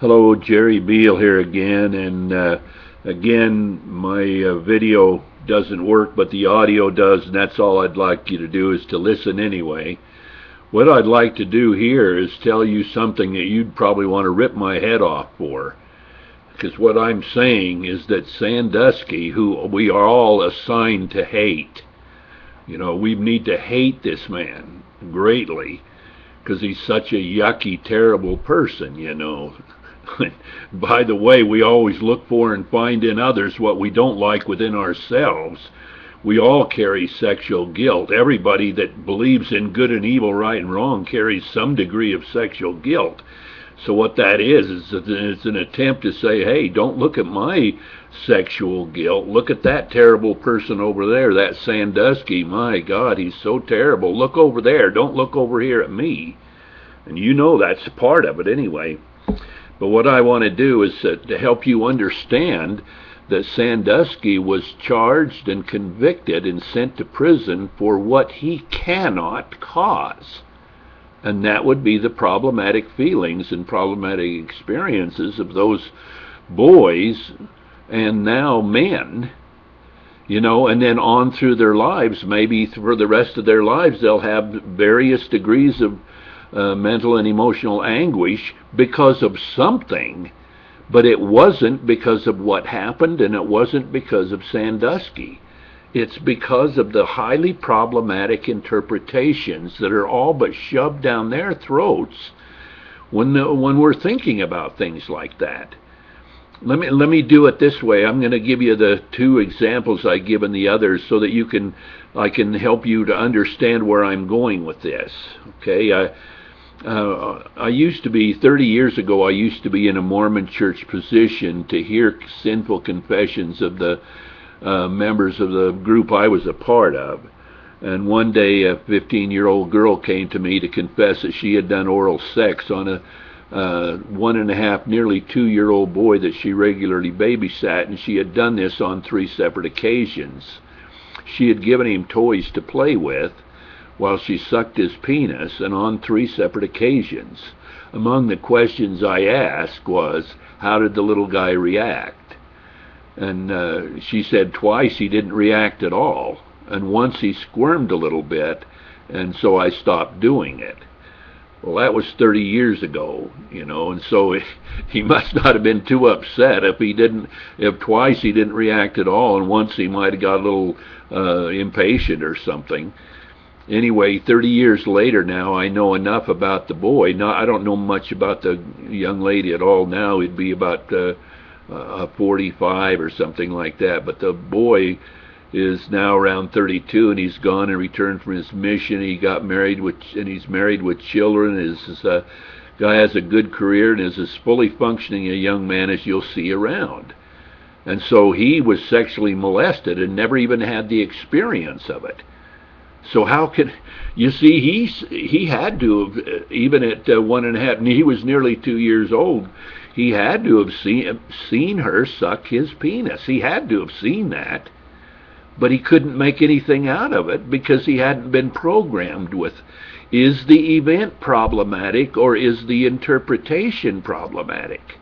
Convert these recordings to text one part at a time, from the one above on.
Hello, Jerry Beal here again, and again, my video doesn't work, but the audio does, and that's all I'd like you to do is to listen anyway. What I'd like to do here is tell you something that you'd probably want to rip my head off for, because what I'm saying is that Sandusky, who we are all assigned to hate, we need to hate this man greatly, because he's such a yucky, terrible person. By the way, we always look for and find in others what we don't like within ourselves. We all carry sexual guilt. Everybody that believes in good and evil, right and wrong, carries some degree of sexual guilt. So what that is it's an attempt to say, hey, don't look at my sexual guilt. Look at that terrible person over there, that Sandusky. My God, he's so terrible. Look over there. Don't look over here at me. And that's part of it anyway. But what I want to do is to help you understand that Sandusky was charged and convicted and sent to prison for what he cannot cause. And that would be the problematic feelings and problematic experiences of those boys and now men, and then on through their lives. Maybe for the rest of their lives they'll have various degrees of mental and emotional anguish because of something, but it wasn't because of what happened, and it wasn't because of Sandusky. It's because of the highly problematic interpretations that are all but shoved down their throats when we're thinking about things like that. Let me do it this way. I'm going to give you the two examples I give in the others so that I can help you to understand where I'm going with this. Okay, I used to be, 30 years ago, I used to be in a Mormon church position to hear sinful confessions of the members of the group I was a part of. And one day a 15-year-old girl came to me to confess that she had done oral sex on a 1.5, nearly 2-year-old boy that she regularly babysat, and she had done this on 3 separate occasions. She had given him toys to play with while she sucked his penis, and on 3 separate occasions. Among the questions I asked was, how did the little guy react? And she said twice he didn't react at all, and once he squirmed a little bit, and so I stopped doing it. Well, that was 30 years ago, and so he must not have been too upset if twice he didn't react at all, and once he might have got a little impatient or something. Anyway, 30 years later now, I know enough about the boy. Now, I don't know much about the young lady at all now. It'd be about 45 or something like that. But the boy is now around 32, and he's gone and returned from his mission. He got married and he's married with children. This guy has a good career and is as fully functioning a young man as you'll see around. And so he was sexually molested and never even had the experience of it. So how could you see? He had to have, even at 1.5, and he was nearly 2 years old. He had to have seen her suck his penis. He had to have seen that, but he couldn't make anything out of it because he hadn't been programmed with, is the event problematic or is the interpretation problematic?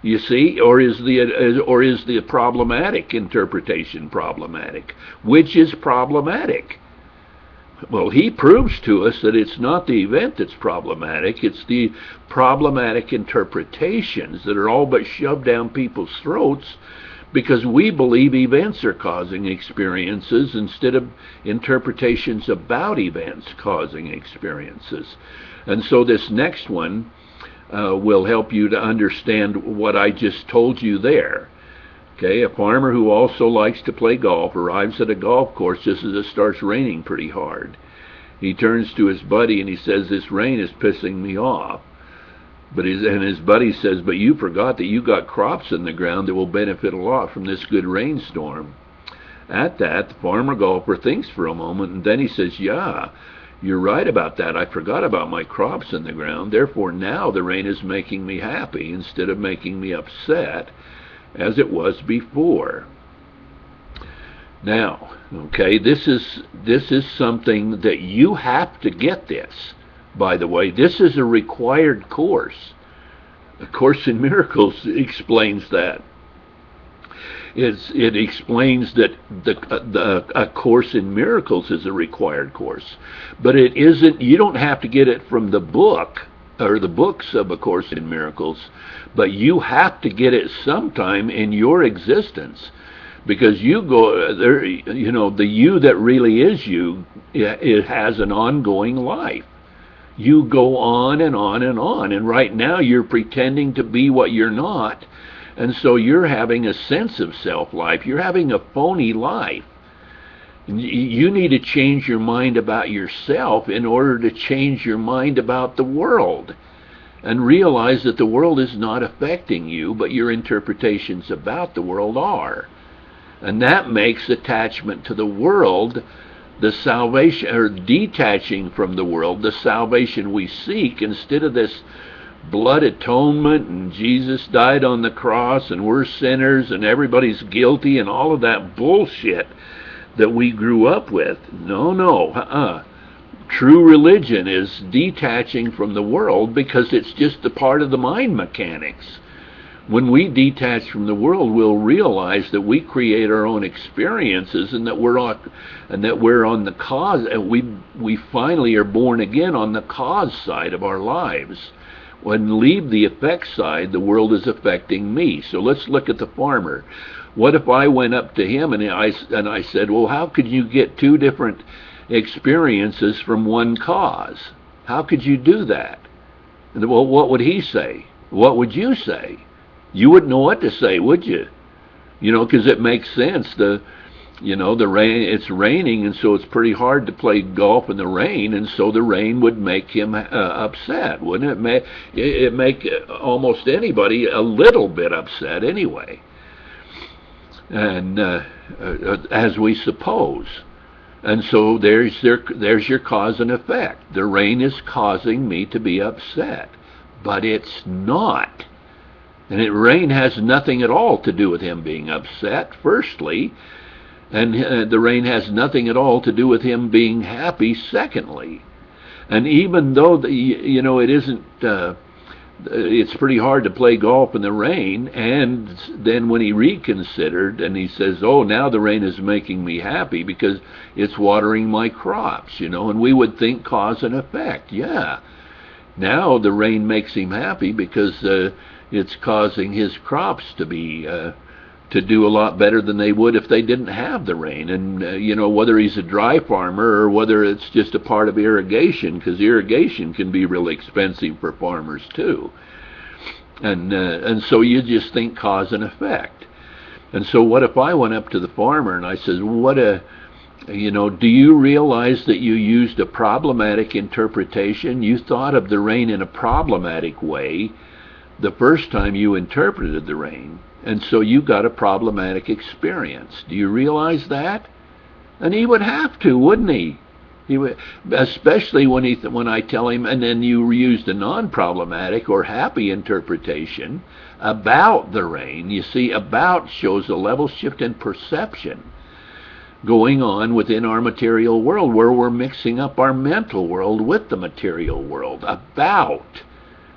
You see, or is the problematic interpretation problematic? Which is problematic? Well, he proves to us that it's not the event that's problematic, it's the problematic interpretations that are all but shoved down people's throats because we believe events are causing experiences instead of interpretations about events causing experiences. And so this next one will help you to understand what I just told you there. Okay, a farmer who also likes to play golf arrives at a golf course just as it starts raining pretty hard. He turns to his buddy and he says, "This rain is pissing me off." And his buddy says, "But you forgot that you got crops in the ground that will benefit a lot from this good rainstorm." At that, the farmer golfer thinks for a moment, and then he says, "Yeah, you're right about that. I forgot about my crops in the ground. Therefore, now the rain is making me happy instead of making me upset, as it was before." Now, okay, this is something that you have to get this. By the way, this is a required course. A Course in Miracles explains that. It explains that a Course in Miracles is a required course, but it isn't. You don't have to get it from the book or the books of A Course in Miracles, but you have to get it sometime in your existence, because you go there. You know, the you that really is you, it has an ongoing life. You go on and on and on, and right now you're pretending to be what you're not. And so you're having a sense of self-life. You're having a phony life. You need to change your mind about yourself in order to change your mind about the world, and realize that the world is not affecting you, but your interpretations about the world are. And that makes attachment to the world the salvation, or detaching from the world, the salvation we seek, instead of this blood atonement and Jesus died on the cross and we're sinners and everybody's guilty and all of that bullshit that we grew up with. No. True religion is detaching from the world, because it's just a part of the mind mechanics. When we detach from the world, we'll realize that we create our own experiences, and that we're on the cause, and we finally are born again on the cause side of our lives. When leave the effect side, the world is affecting me. So let's look at the farmer. What if I went up to him and I said, well, how could you get two different experiences from one cause? How could you do that? And, well, what would he say? What would you say? You wouldn't know what to say, would you? You know, because it makes sense. The rain, it's raining, and so it's pretty hard to play golf in the rain, and so the rain would make him upset, wouldn't it? It make almost anybody a little bit upset anyway, and as we suppose. And so there's your cause and effect. The rain is causing me to be upset, but it's not. And rain has nothing at all to do with him being upset, firstly. And the rain has nothing at all to do with him being happy, secondly. And even though it isn't, it's pretty hard to play golf in the rain. And then when he reconsidered and he says, oh, now the rain is making me happy because it's watering my crops, and we would think cause and effect. Yeah. Now the rain makes him happy because it's causing his crops to be to do a lot better than they would if they didn't have the rain. And whether he's a dry farmer or whether it's just a part of irrigation, because irrigation can be really expensive for farmers too. And so you just think cause and effect. And so what if I went up to the farmer and I said, do you realize that you used a problematic interpretation? You thought of the rain in a problematic way the first time you interpreted the rain, and so you got a problematic experience. Do you realize that? And he would have to, wouldn't he? He would, especially when I tell him, and then you used a non-problematic or happy interpretation about the rain. You see, about shows a level shift in perception going on within our material world, where we're mixing up our mental world with the material world. About.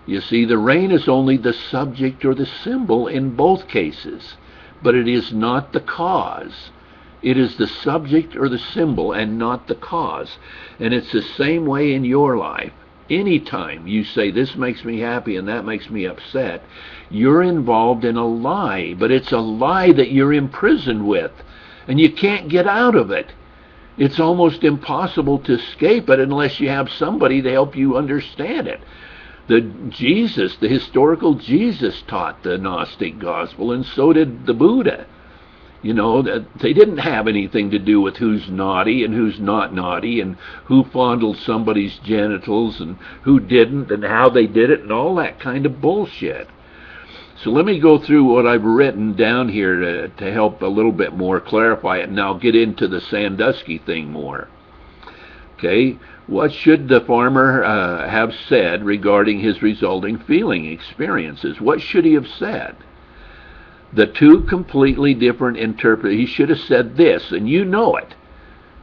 You see, the rain is only the subject or the symbol in both cases, but it is not the cause. It is the subject or the symbol and not the cause. And it's the same way in your life. Anytime you say this makes me happy and that makes me upset, you're involved in a lie, but it's a lie that you're imprisoned with, and you can't get out of it. It's almost impossible to escape it unless you have somebody to help you understand it. The historical Jesus taught the Gnostic gospel, and so did the Buddha. They didn't have anything to do with who's naughty and who's not naughty, and who fondled somebody's genitals and who didn't, and how they did it, and all that kind of bullshit. So let me go through what I've written down here to help a little bit more clarify it, and I'll get into the Sandusky thing more. Okay, what should the farmer have said regarding his resulting feeling experiences? What should he have said? The two completely different he should have said this, and you know it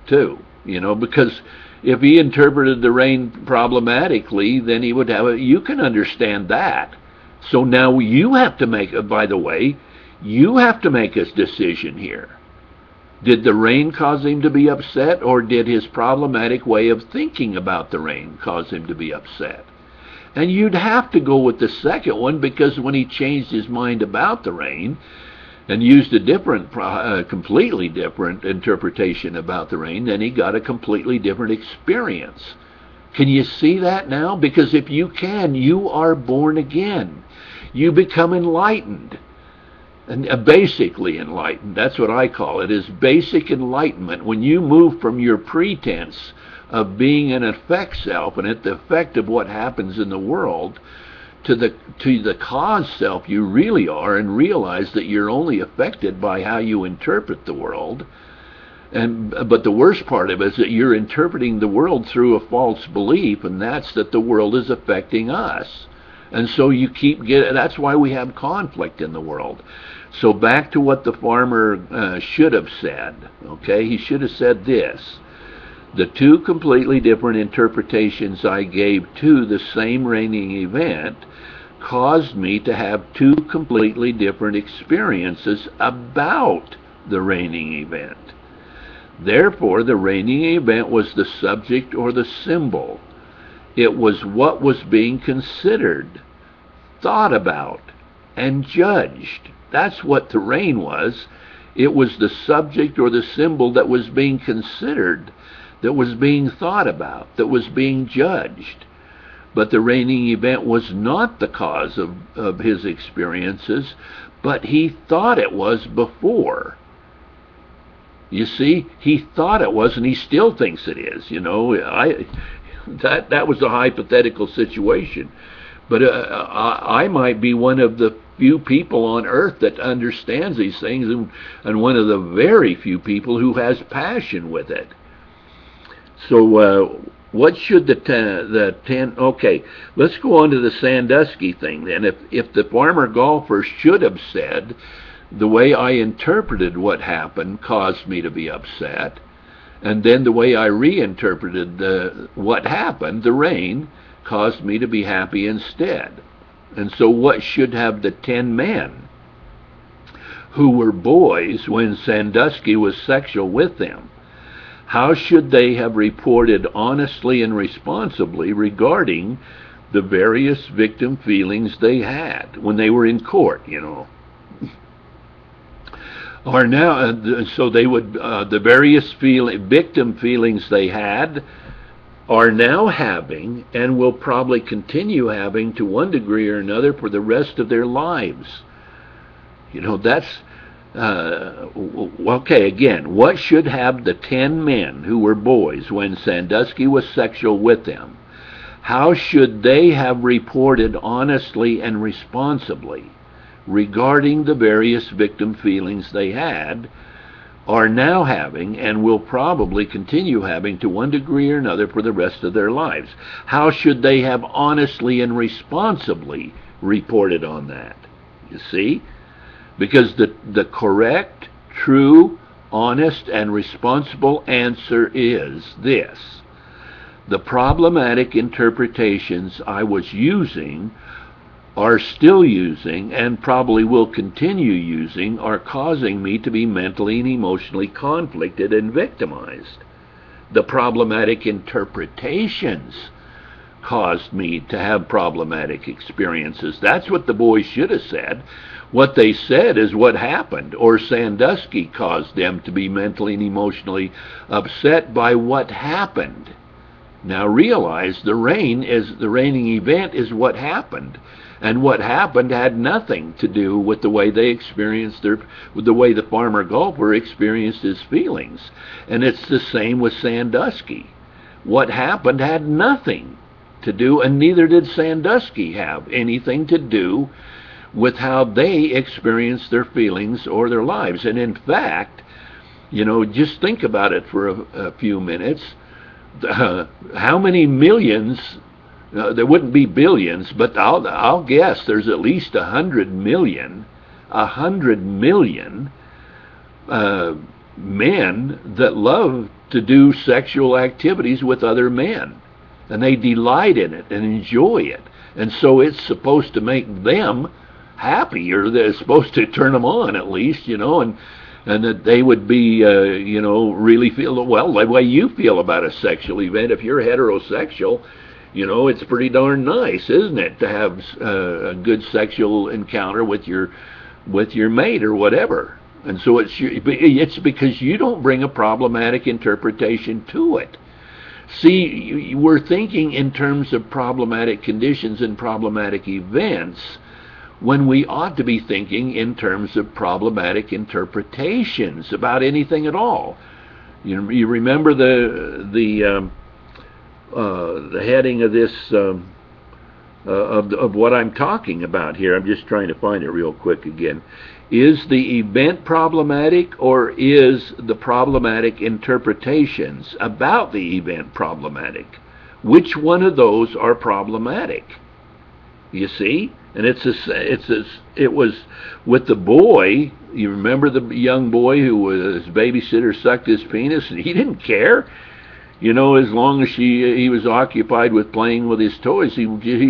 too, because if he interpreted the rain problematically, then he would have you can understand that. So now you have to make, by the way, you have to make a decision here. Did the rain cause him to be upset, or did his problematic way of thinking about the rain cause him to be upset? And you'd have to go with the second one, because when he changed his mind about the rain and used a different, completely different interpretation about the rain, then he got a completely different experience. Can you see that now? Because if you can, you are born again. You become enlightened. And basically enlightened, that's what I call it, is basic enlightenment. When you move from your pretense of being an effect self and at the effect of what happens in the world to the cause self you really are, and realize that you're only affected by how you interpret the world. But the worst part of it is that you're interpreting the world through a false belief, and that's that the world is affecting us. And so you keep getting, that's why we have conflict in the world. So back to what the farmer should have said, okay? He should have said this: the two completely different interpretations I gave to the same raining event caused me to have two completely different experiences about the raining event. Therefore, the raining event was the subject or the symbol. It was what was being considered, thought about, and judged. That's what the rain was. It was the subject or the symbol that was being considered, that was being thought about, that was being judged. But the raining event was not the cause of his experiences, but he thought it was before. You see, he thought it was, and he still thinks it is. You know, that was a hypothetical situation. But I might be one of the few people on earth that understands these things, and one of the very few people who has passion with it. So what should okay, let's go on to the Sandusky thing then. If the farmer golfer should have said, the way I interpreted what happened caused me to be upset, and then the way I reinterpreted what happened, the rain, caused me to be happy instead. And so what should have the 10 men who were boys when Sandusky was sexual with them? How should they have reported honestly and responsibly regarding the various victim feelings they had when they were in court, you know? Or now, so they would, the various victim feelings they had are now having, and will probably continue having to one degree or another for the rest of their lives. You know, that's, okay, again, what should have the 10 men who were boys when Sandusky was sexual with them? How should they have reported honestly and responsibly regarding the various victim feelings they had, are now having, and will probably continue having to one degree or another for the rest of their lives? How should they have honestly and responsibly reported on that? You see? Because the correct, true, honest, and responsible answer is this: the problematic interpretations I was using, are still using, and probably will continue using, are causing me to be mentally and emotionally conflicted and victimized. The problematic interpretations caused me to have problematic experiences. That's what the boys should have said. What they said is what happened, or Sandusky caused them to be mentally and emotionally upset by what happened. Now realize the raining event is what happened. And what happened had nothing to do with the way they experienced with the way the farmer golfer experienced his feelings. And it's the same with Sandusky. What happened had nothing to do, and neither did Sandusky have anything to do with how they experienced their feelings or their lives. And in fact, you know, just think about it for a few minutes. How many millions, there wouldn't be billions, but I'll guess there's at least 100 million men that love to do sexual activities with other men, and they delight in it and enjoy it. And so it's supposed to make them happy, or they're supposed to turn them on at least, and that they would be, really feel, well, the way you feel about a sexual event. If you're heterosexual, it's pretty darn nice, isn't it, to have a good sexual encounter with your mate or whatever. And so it's because you don't bring a problematic interpretation to it. See, we're thinking in terms of problematic conditions and problematic events when we ought to be thinking in terms of problematic interpretations about anything at all. You remember the heading of this of what I'm talking about here. I'm just trying to find it real quick again. Is the event problematic, or is the problematic interpretations about the event problematic? Which one of those are problematic? You see? And it was with the boy. You remember the young boy who was, his babysitter sucked his penis, and he didn't care. As long as he was occupied with playing with his toys, he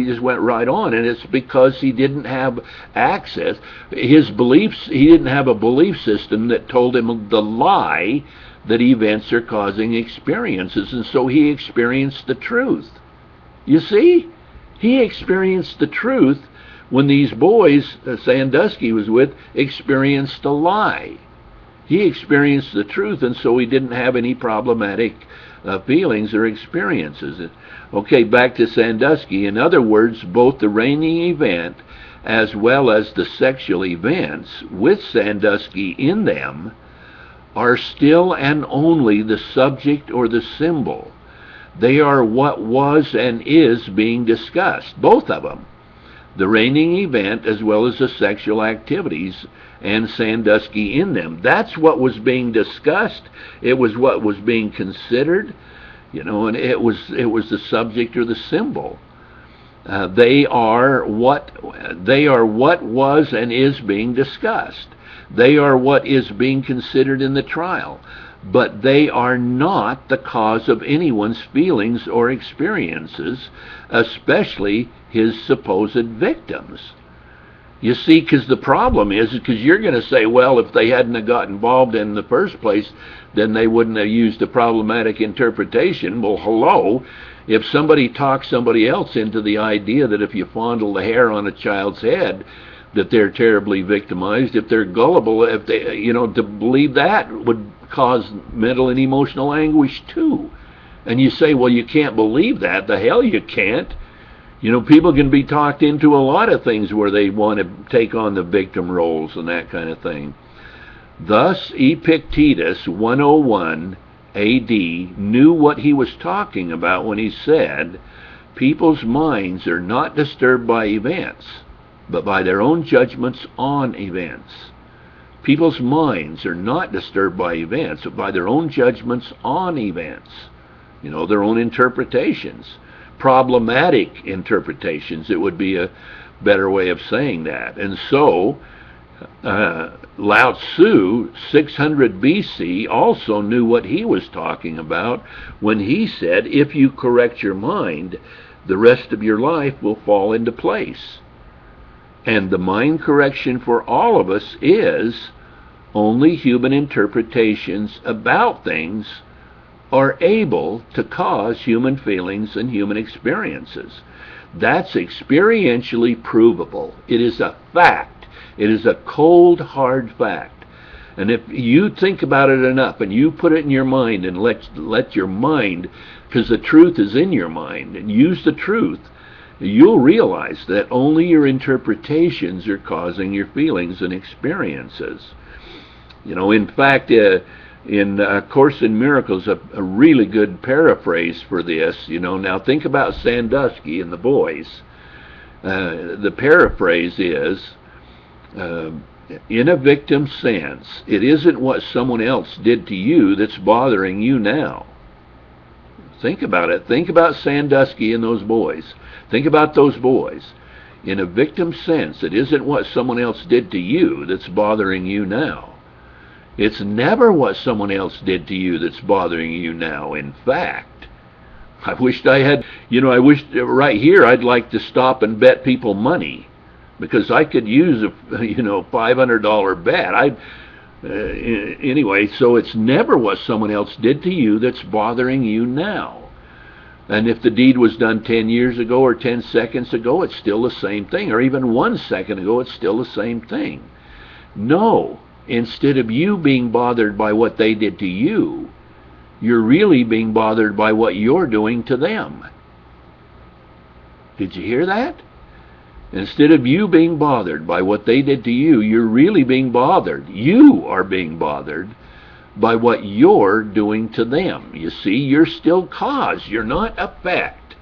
just went right on. And it's because he didn't have access. His beliefs, he didn't have a belief system that told him the lie that events are causing experiences. And so he experienced the truth. You see? He experienced the truth when these boys Sandusky was with experienced a lie. He experienced the truth, and so he didn't have any problematic feelings or experiences. Okay, back to Sandusky. In other words, both the raining event as well as the sexual events with Sandusky in them are still and only the subject or the symbol. They are what was and is being discussed, both of them. The raining event as well as the sexual activities and Sandusky in them. That's what was being discussed. It was what was being considered, and it was the subject or the symbol. They are what was and is being discussed. They are what is being considered in the trial. But they are not the cause of anyone's feelings or experiences, especially his supposed victims. You see, because the problem is, because you're going to say, well, if they hadn't have got involved in the first place, then they wouldn't have used a problematic interpretation. Well, hello. If somebody talks somebody else into the idea that if you fondle the hair on a child's head, that they're terribly victimized, if they're gullible, if they, to believe that would cause mental and emotional anguish too. And you say, well, you can't believe that. The hell you can't. People can be talked into a lot of things where they want to take on the victim roles and that kind of thing. Thus, Epictetus, 101 AD, knew what he was talking about when he said, people's minds are not disturbed by events, but by their own judgments on events. People's minds are not disturbed by events, but by their own judgments on events. Their own interpretations. Problematic interpretations, it would be a better way of saying that. And so, Lao Tzu, 600 BC, also knew what he was talking about when he said, if you correct your mind, the rest of your life will fall into place. And the mind correction for all of us is only human interpretations about things are able to cause human feelings and human experiences. That's experientially provable. It is a fact. It is a cold, hard fact. And if you think about it enough and you put it in your mind and let your mind, because the truth is in your mind, and use the truth, you'll realize that only your interpretations are causing your feelings and experiences. In fact, in A Course in Miracles, a really good paraphrase for this, now think about Sandusky and the boys. The paraphrase is, in a victim sense, it isn't what someone else did to you that's bothering you now. Think about it. Think about Sandusky and those boys. Think about those boys. In a victim sense, it isn't what someone else did to you that's bothering you now. It's never what someone else did to you that's bothering you now. In fact, I wished I had, I wish right here I'd like to stop and bet people money, because I could use a, $500 bet. Anyway, so it's never what someone else did to you that's bothering you now. And if the deed was done 10 years ago or 10 seconds ago, it's still the same thing. Or even 1 second ago, it's still the same thing. No, instead of you being bothered by what they did to you, you're really being bothered by what you're doing to them. Did you hear that? Instead of you being bothered by what they did to you, you're really being bothered. You are being bothered by what you're doing to them. You see, you're still cause. You're not effect.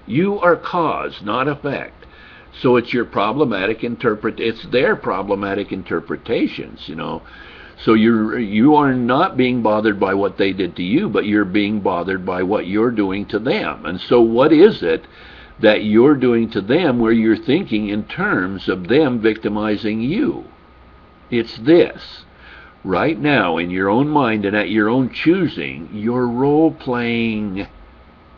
You are cause, not effect. So it's your problematic it's their problematic interpretations, So you are not being bothered by what they did to you, but you're being bothered by what you're doing to them. And so what is it that you're doing to them where you're thinking in terms of them victimizing you? It's this. Right now, in your own mind and at your own choosing, you're role-playing.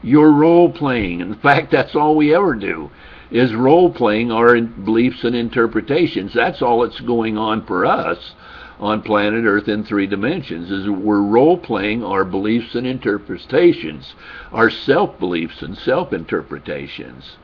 You're role-playing. In fact, that's all we ever do, is role-playing our beliefs and interpretations. That's all that's going on for us on planet Earth in 3 dimensions, is we're role-playing our beliefs and interpretations, our self-beliefs and self-interpretations.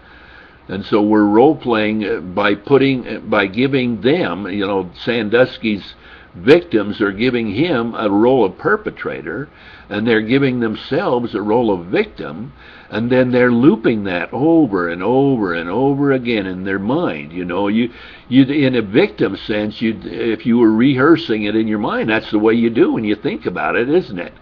And so we're role-playing by giving them, Sandusky's victims are giving him a role of perpetrator, and they're giving themselves a role of victim, and then they're looping that over and over and over again in their mind. You in a victim sense, if you were rehearsing it in your mind, that's the way you do when you think about it, isn't it?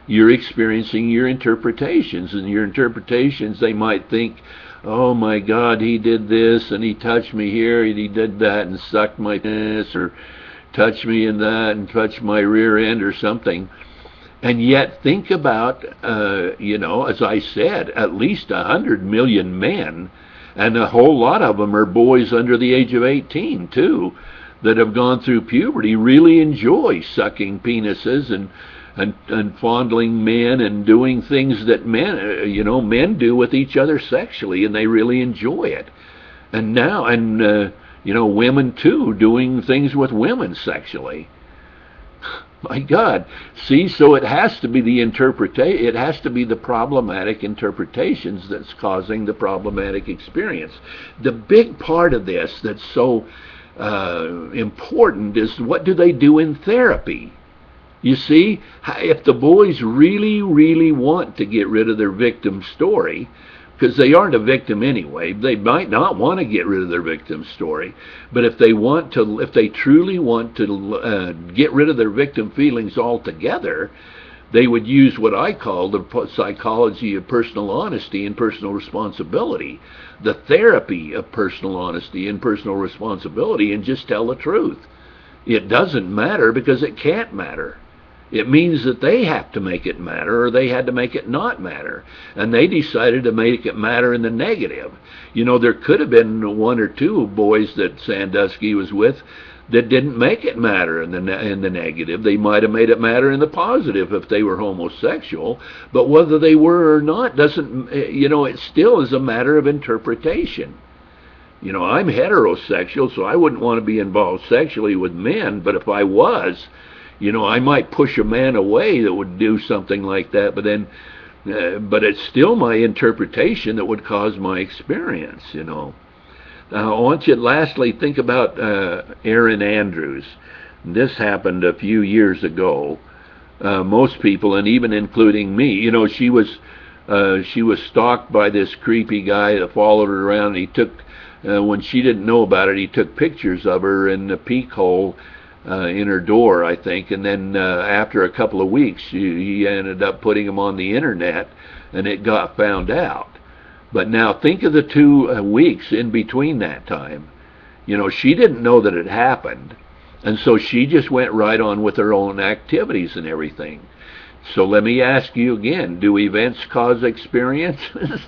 You're experiencing your interpretations, and your interpretations, they might think, oh my God, he did this, and he touched me here, and he did that, and sucked my penis, or touch me in that and touch my rear end or something. And yet think about, as I said, at least 100 million men, and a whole lot of them are boys under the age of 18 too, that have gone through puberty, really enjoy sucking penises and fondling men and doing things that men do with each other sexually, and they really enjoy it. And now, women too, doing things with women sexually. My God. See, so it has to be it has to be the problematic interpretations that's causing the problematic experience. The big part of this that's so important is, what do they do in therapy? You see, if the boys really, really want to get rid of their victim story, because they aren't a victim anyway, they might not want to get rid of their victim story, but if they truly want to get rid of their victim feelings altogether, they would use what I call the psychology of personal honesty and personal responsibility, the therapy of personal honesty and personal responsibility, and just tell the truth. It doesn't matter because it can't matter. It means that they have to make it matter, or they had to make it not matter. And they decided to make it matter in the negative. There could have been 1 or 2 boys that Sandusky was with that didn't make it matter in the negative. They might have made it matter in the positive if they were homosexual. But whether they were or not doesn't, it still is a matter of interpretation. I'm heterosexual, so I wouldn't want to be involved sexually with men, but if I was, I might push a man away that would do something like that, but it's still my interpretation that would cause my experience, Now, I want you to lastly think about Erin Andrews. This happened a few years ago. Most people, and even including me, she was stalked by this creepy guy that followed her around. He took, when she didn't know about it, he took pictures of her in the peek hole in her door, I think, and then after a couple of weeks he ended up putting them on the internet, and it got found out. But now think of the 2 weeks in between that time. She didn't know that it happened, and so she just went right on with her own activities and everything. So let me ask you again, do events cause experiences?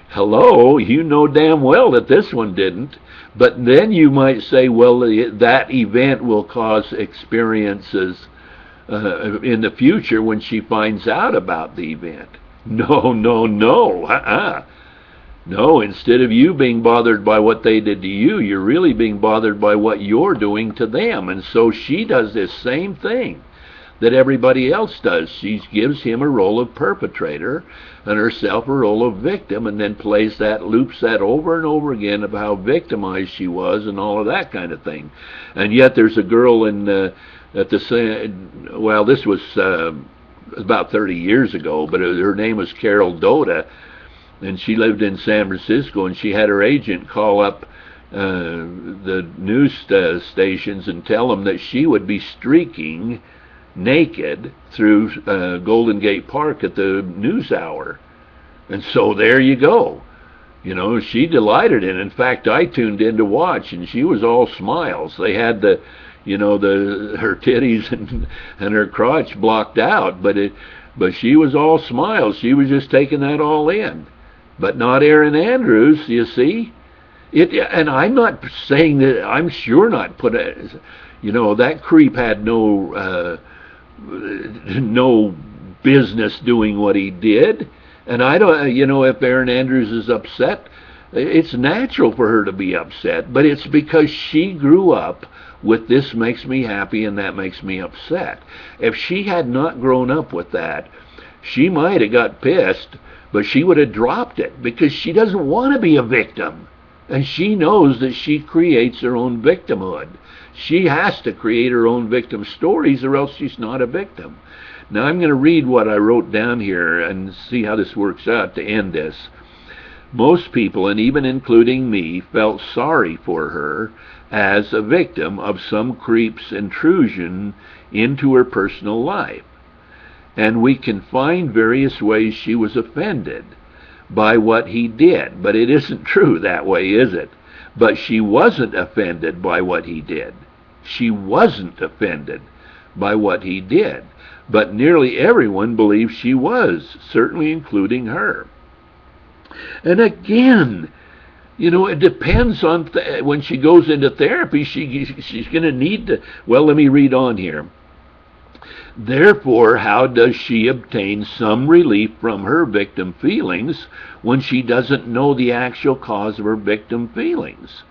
Hello, you know damn well that this one didn't. But then you might say, well, that event will cause experiences in the future when she finds out about the event. No, no, no. No, instead of you being bothered by what they did to you, you're really being bothered by what you're doing to them. And so she does this same thing that everybody else does. She gives him a role of perpetrator and herself a role of victim, and then plays that, loops that over and over again of how victimized she was and all of that kind of thing. And yet there's a girl in at the same, well, this was about 30 years ago, but her name was Carol Doda, and she lived in San Francisco, and she had her agent call up the news stations and tell them that she would be streaking naked through Golden Gate Park at the news hour. And so there you go. You know, she delighted in it. In fact, I tuned in to watch, and she was all smiles. They had the, you know, her titties and her crotch blocked out, but she was all smiles. She was just taking that all in. But not Erin Andrews, you see. And I'm not saying that, I'm sure not you know, that creep had no business doing what he did. And I don't, you know, if Erin Andrews is upset, it's natural for her to be upset, but it's because she grew up with this makes me happy and that makes me upset. If she had not grown up with that, she might have got pissed, but she would have dropped it, because she doesn't want to be a victim. And she knows that she creates her own victimhood. She has to create her own victim stories, or else she's not a victim. Now I'm going to read what I wrote down here and see how this works out to end this. Most people, and even including me, felt sorry for her as a victim of some creep's intrusion into her personal life. And we can find various ways she was offended by what he did. But it isn't true that way, is it? But she wasn't offended by what he did. She wasn't offended by what he did. But nearly everyone believes she was, certainly including her. And again, you know, it depends on, when she goes into therapy, she's going to need to, well, let me read on here. Therefore, how does she obtain some relief from her victim feelings when she doesn't know the actual cause of her victim feelings?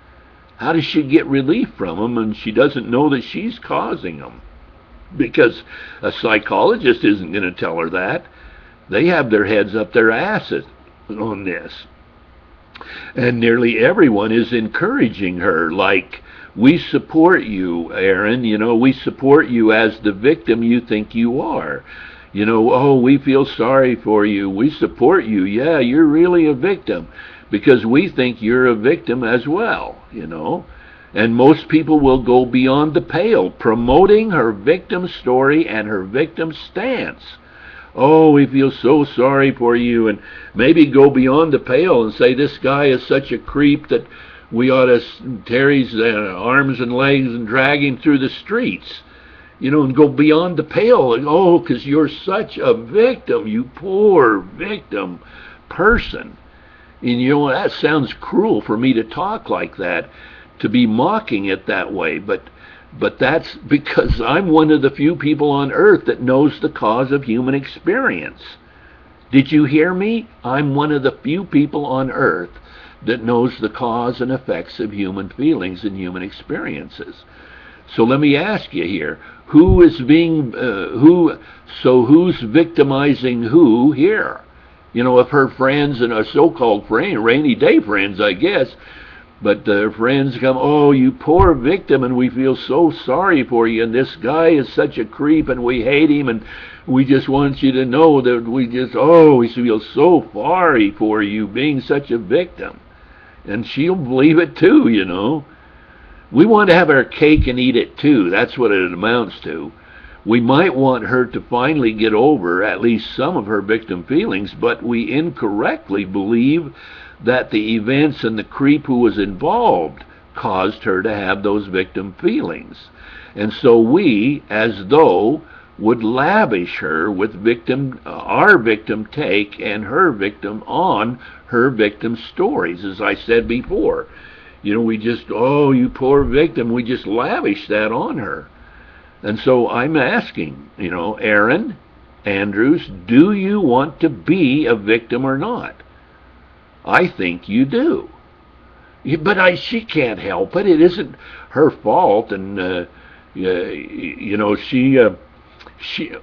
How does she get relief from them when she doesn't know that she's causing them? Because a psychologist isn't going to tell her that. They have their heads up their asses on this. And nearly everyone is encouraging her, like, we support you, Erin, you know, we support you as the victim you think you are. You know, oh, we feel sorry for you, we support you, yeah, you're really a victim, because we think you're a victim as well, you know. And most people will go beyond the pale, promoting her victim story and her victim stance. Oh, we feel so sorry for you, and maybe go beyond the pale and say this guy is such a creep that we ought to tear his arms and legs and drag him through the streets, you know, and go beyond the pale. Oh, because you're such a victim, you poor victim person. And you know, that sounds cruel for me to talk like that, to be mocking it that way, but that's because I'm one of the few people on earth that knows the cause of human experience. Did you hear me? I'm one of the few people on earth that knows the cause and effects of human feelings and human experiences. So let me ask you here, who's victimizing who here? You know, if her friends and her so-called rainy day friends, I guess, but their friends come, oh, you poor victim, and we feel so sorry for you, and this guy is such a creep, and we hate him, and we just want you to know that we feel so sorry for you being such a victim. And she'll believe it too, you know. We want to have our cake and eat it too. That's what it amounts to. We might want her to finally get over at least some of her victim feelings, but we incorrectly believe that the events and the creep who was involved caused her to have those victim feelings. And so we, as though, would lavish her with our victim take and her victim on her victim stories, as I said before. You know, we just, oh, you poor victim, we just lavish that on her. And so I'm asking, you know, Erin, Andrews, do you want to be a victim or not? I think you do. But she can't help it. It isn't her fault, and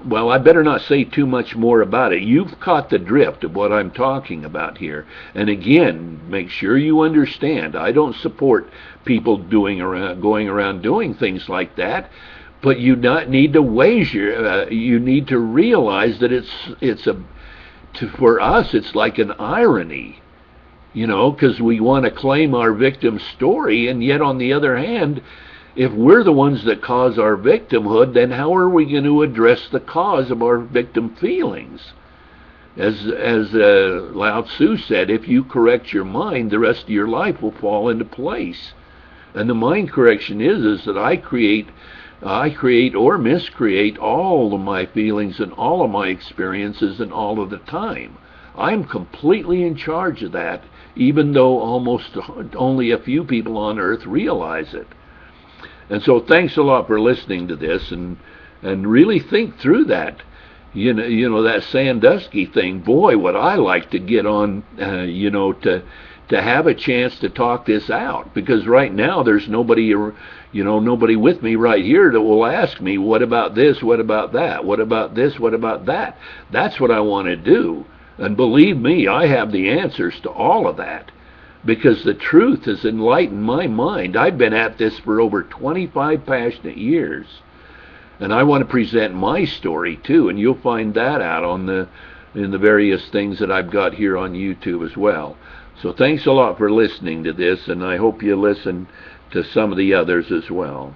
well, I better not say too much more about it. You've caught the drift of what I'm talking about here. And again, make sure you understand, I don't support people going around doing things like that. But you need to you need to realize that for us, it's like an irony. Because we want to claim our victim's story, and yet on the other hand, if we're the ones that cause our victimhood, then how are we going to address the cause of our victim feelings? As Lao Tzu said, if you correct your mind, the rest of your life will fall into place. And the mind correction is that I create or miscreate all of my feelings and all of my experiences and all of the time. I'm completely in charge of that, even though almost only a few people on earth realize it. And so thanks a lot for listening to this, and really think through that. That Sandusky thing, boy, would I like to get on, to have a chance to talk this out, because right now there's nobody with me right here that will ask me, what about this, what about that, what about this, what about that? That's what I want to do. And believe me, I have the answers to all of that, because the truth has enlightened my mind. I've been at this for over 25 passionate years, and I want to present my story too, and you'll find that out in the various things that I've got here on YouTube as well. So thanks a lot for listening to this, and I hope you listen to some of the others as well.